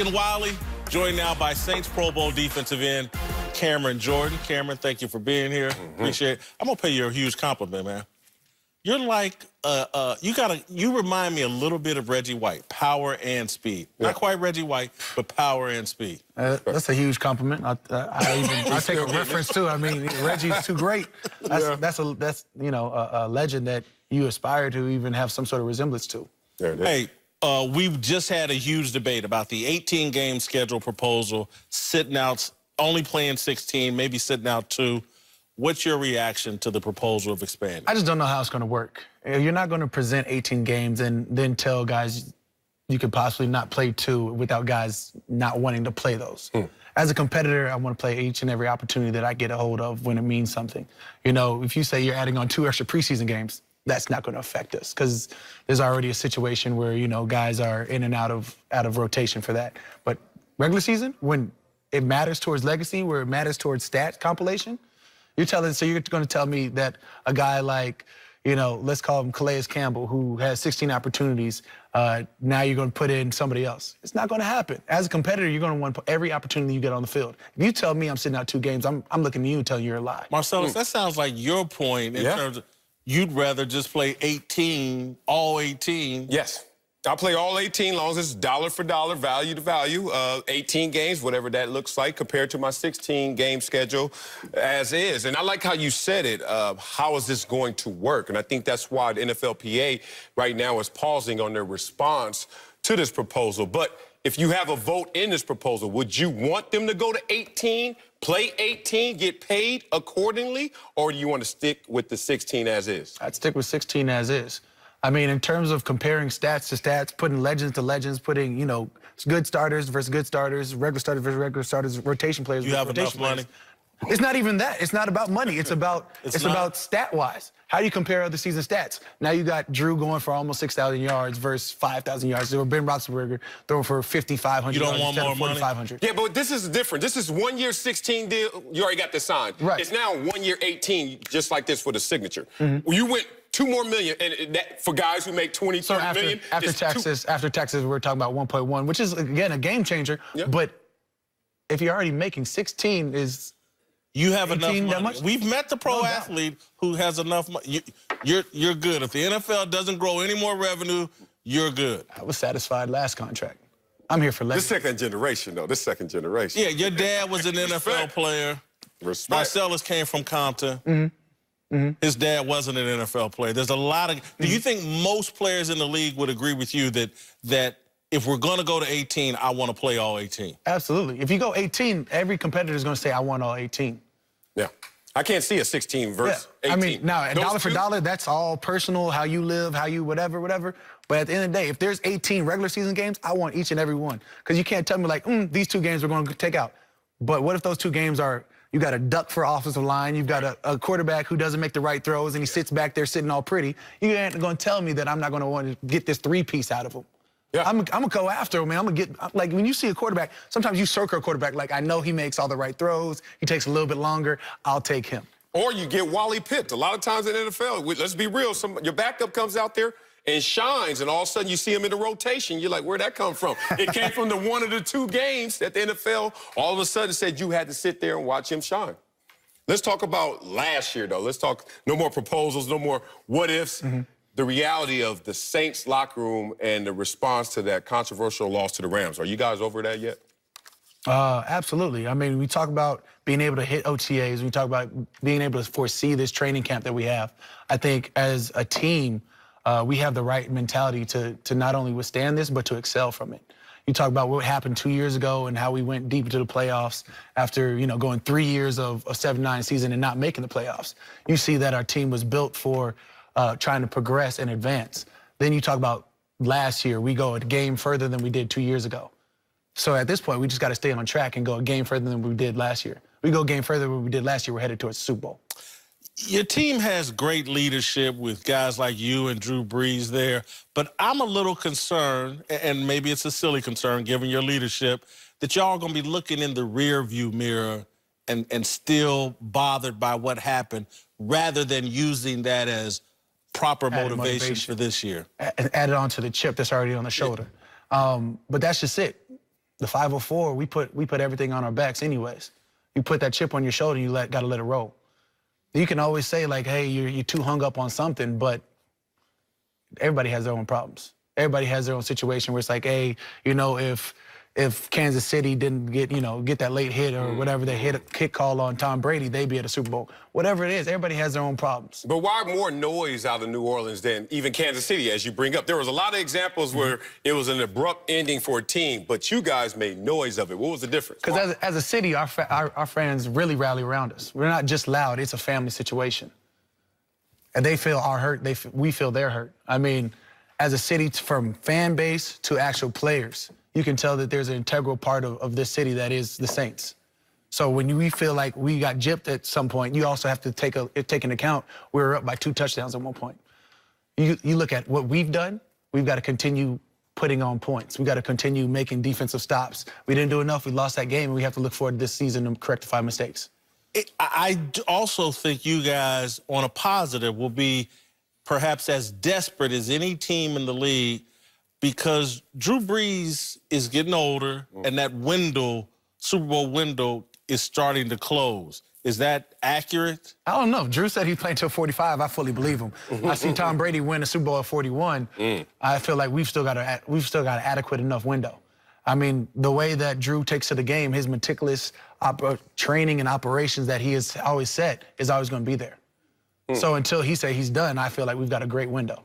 And Wiley, joined now by Saints Pro Bowl defensive end Cameron Jordan. Cameron, thank you for being here. Appreciate it. I'm gonna pay you a huge compliment, man. You're like you remind me a little bit of Reggie White, power and speed. Yeah. Not quite Reggie White, but power and speed. That's a huge compliment. I take a reference too. I mean, Reggie's too great. That's a legend that you aspire to even have some sort of resemblance to. There it is. Hey, we've just had a huge debate about the 18-game schedule proposal, sitting out, only playing 16, maybe sitting out 2. What's your reaction to the proposal of expanding? I just don't know how it's going to work. You're not going to present 18 games and then tell guys you could possibly not play 2 without guys not wanting to play those. As a competitor, I want to play each and every opportunity that I get a hold of when it means something. You know, if you say you're adding on 2 extra preseason games, that's not going to affect us because there's already a situation where, you know, guys are in and out of rotation for that. But regular season, when it matters towards legacy, where it matters towards stats compilation, you're going to tell me that a guy like, you know, let's call him Calais Campbell, who has 16 opportunities, now you're going to put in somebody else. It's not going to happen. As a competitor, you're going to want every opportunity you get on the field. If you tell me I'm sitting out 2 games, I'm looking at you and telling you you're a lie. Marcellus, that sounds like your point in terms of you'd rather just play 18, all 18. Yes. I'll play all 18 long as it's dollar for dollar, value to value, 18 games, whatever that looks like, compared to my 16-game schedule as is. And I like how you said it, how is this going to work? And I think that's why the NFLPA right now is pausing on their response to this proposal. But if you have a vote in this proposal, would you want them to go to 18, play 18, get paid accordingly, or do you want to stick with the 16 as is? I'd stick with 16 as is. I mean, in terms of comparing stats to stats, putting legends to legends, putting, you know, good starters versus good starters, regular starters versus regular starters, rotation players versus rotation players. It's not even that. It's not about money. It's about about stat-wise. How do you compare other season stats? Now you got Drew going for almost 6,000 yards versus 5,000 yards. Or Ben Roethlisberger throwing for 5,500 yards. You don't want more money? 4,500. Yeah, but this is different. This is 1 year 16 deal. You already got this signed. Right. It's now 1 year 18, just like this for the signature. You went $2 more million, and that, for guys who make 20, 30 million. After taxes, we're talking about 1.1, which is again a game changer. But if you're already making 16, you have enough money. We've met the pro athlete who has enough money. You're good. If the NFL doesn't grow any more revenue, you're good. I was satisfied last contract. I'm here for legacy. This second generation, though. This second generation. Yeah, your dad was an NFL player. Respect. Marcellus came from Compton. His dad wasn't an NFL player. There's a lot of... Do you think most players in the league would agree with you that if we're going to go to 18, I want to play all 18? Absolutely. If you go 18, every competitor is going to say, I want all 18. Yeah. I can't see a 16 versus 18. I mean, now, dollar for dollar, that's all personal, how you live, how you whatever. But at the end of the day, if there's 18 regular season games, I want each and every one. Because you can't tell me, like, these 2 games we're going to take out. But what if those 2 games are... You got a duck for offensive line. You've got a quarterback who doesn't make the right throws, and he sits back there sitting all pretty. You ain't going to tell me that I'm not going to want to get this 3-piece out of him. Yeah. I'm going to go after him, man. I'm going to get, like, when you see a quarterback, sometimes you circle a quarterback, like, I know he makes all the right throws. He takes a little bit longer. I'll take him. Or you get Wally Pitt. A lot of times in the NFL, let's be real, your backup comes out there and shines, and all of a sudden you see him in the rotation. You're like, where'd that come from? It came from the 1 of the 2 games that the NFL all of a sudden said you had to sit there and watch him shine. Let's talk about last year, though. Let's talk no more proposals, no more what-ifs. The reality of the Saints locker room and the response to that controversial loss to the Rams. Are you guys over that yet? Absolutely. I mean, we talk about being able to hit OTAs. We talk about being able to foresee this training camp that we have. I think as a team, we have the right mentality to not only withstand this, but to excel from it. You talk about what happened 2 years ago and how we went deep into the playoffs after, you know, going 3 years of a 7-9 season and not making the playoffs. You see that our team was built for trying to progress and advance. Then you talk about last year, we go a game further than we did 2 years ago. So at this point, we just got to stay on track and go a game further than we did last year. We go a game further than we did last year, we're headed towards the Super Bowl. Your team has great leadership with guys like you and Drew Brees there, but I'm a little concerned, and maybe it's a silly concern given your leadership, that y'all are going to be looking in the rearview mirror and still bothered by what happened rather than using that as proper motivation for this year. Add it on to the chip that's already on the shoulder. But that's just it. The 504, we put everything on our backs anyways. You put that chip on your shoulder, you gotta let it roll. You can always say like, hey, you're too hung up on something, but everybody has their own problems. Everybody has their own situation where it's like, hey, you know, if Kansas City didn't get that late hit or whatever, they hit a kick call on Tom Brady, they'd be at a Super Bowl. Whatever it is, everybody has their own problems. But why more noise out of New Orleans than even Kansas City, as you bring up? There was a lot of examples where it was an abrupt ending for a team, but you guys made noise of it. What was the difference? Because as a city, our fans really rally around us. We're not just loud, it's a family situation. And they feel our hurt, we feel their hurt. I mean, as a city, from fan base to actual players, you can tell that there's an integral part of this city that is the Saints. So when we feel like we got gypped at some point, you also have to take into account we were up by 2 touchdowns at one point. You look at what we've done, we've got to continue putting on points. We got to continue making defensive stops. We didn't do enough, we lost that game, and we have to look forward to this season to rectify mistakes. I also think you guys, on a positive, will be perhaps as desperate as any team in the league, because Drew Brees is getting older, and that window, Super Bowl window, is starting to close. Is that accurate? I don't know. Drew said he's playing till 45. I fully believe him. I see Tom Brady win a Super Bowl at 41. I feel like we've still got an adequate enough window. I mean, the way that Drew takes to the game, his meticulous training and operations that he has always set is always going to be there. So until he say he's done, I feel like we've got a great window.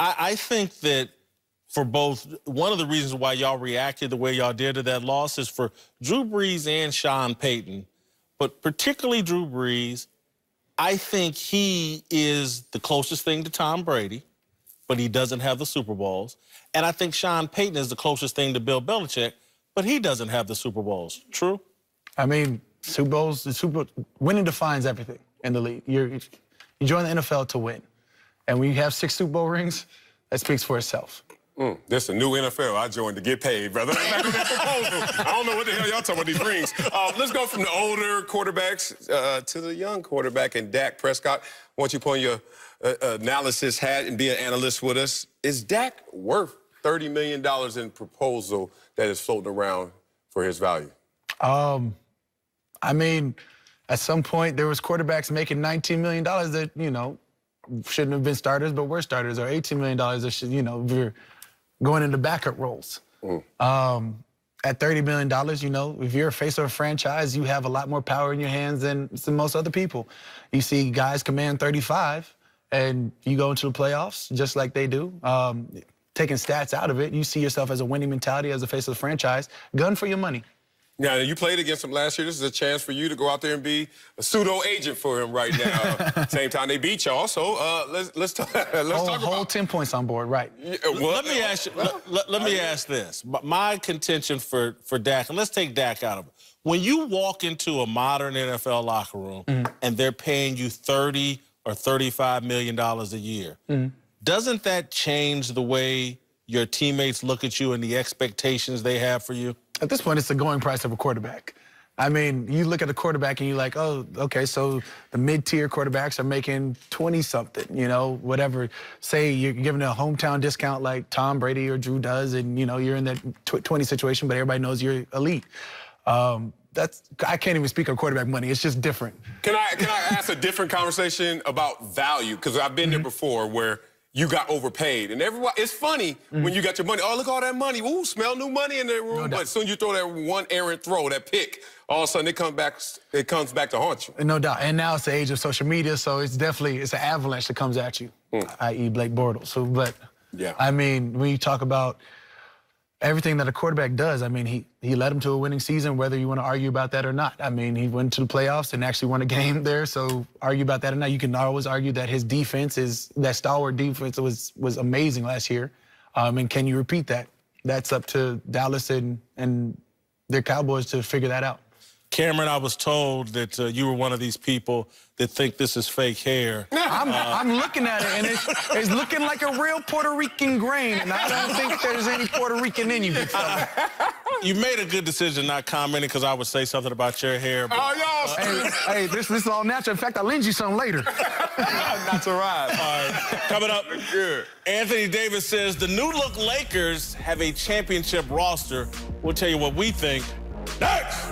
I think that for both, one of the reasons why y'all reacted the way y'all did to that loss is for Drew Brees and Sean Payton, but particularly Drew Brees. I think he is the closest thing to Tom Brady, but he doesn't have the Super Bowls. And I think Sean Payton is the closest thing to Bill Belichick, but he doesn't have the Super Bowls. True? I mean, Super Bowls, winning defines everything in the league. You join the NFL to win. And when you have 6 Super Bowl rings, that speaks for itself. This is a new NFL. I joined to get paid, brother. Back with that proposal. I don't know what the hell y'all talking about these rings. Let's go from the older quarterbacks to the young quarterback and Dak Prescott. I want you to put on your analysis hat and be an analyst with us. Is Dak worth $30 million in proposal that is floating around for his value? I mean, at some point, there was quarterbacks making $19 million that, you know, shouldn't have been starters, but were starters, or $18 million that should, you know, we're going into backup roles. At $30 million, you know, if you're a face of a franchise, you have a lot more power in your hands than most other people. You see guys command 35, and you go into the playoffs just like they do. Taking stats out of it, you see yourself as a winning mentality as a face of the franchise. Gun for your money. Now, you played against him last year. This is a chance for you to go out there and be a pseudo agent for him right now. Same time they beat y'all, so let's talk about. Whole 10 points on board, right? Let me ask you. Let me ask this. My contention for Dak, and let's take Dak out of it. When you walk into a modern NFL locker room and they're paying you $30 or $35 million a year, doesn't that change the way your teammates look at you and the expectations they have for you? At this point, it's the going price of a quarterback. I mean, you look at a quarterback and you're like, oh, okay, so the mid-tier quarterbacks are making 20-something, you know, whatever. Say you're giving a hometown discount like Tom Brady or Drew does, and, you know, you're in that 20 situation, but everybody knows you're elite. I can't even speak on quarterback money. It's just different. Can I ask a different conversation about value? Because I've been there before where you got overpaid. And everyone, it's funny when you got your money. Oh, look at all that money. Ooh, smell new money in that room. But as soon as you throw that one errant throw, that pick, all of a sudden it comes back to haunt you. No doubt. And now it's the age of social media, so it's an avalanche that comes at you, i.e. Blake Bortles. So, but, yeah. I mean, when you talk about everything that a quarterback does, I mean, he led him to a winning season, whether you want to argue about that or not. I mean, he went to the playoffs and actually won a game there, so argue about that or not. You can always argue that his defense that stalwart defense was amazing last year. And can you repeat that? That's up to Dallas and their Cowboys to figure that out. Cameron, I was told that you were one of these people that think this is fake hair. I'm looking at it, and it's looking like a real Puerto Rican grain, and I don't think there's any Puerto Rican in you, big fella. You made a good decision not commenting, because I would say something about your hair. But, oh, y'all. Hey, this is all natural. In fact, I'll lend you some later. Not to ride. All right, coming up. Good. Anthony Davis says the new look Lakers have a championship roster. We'll tell you what we think next.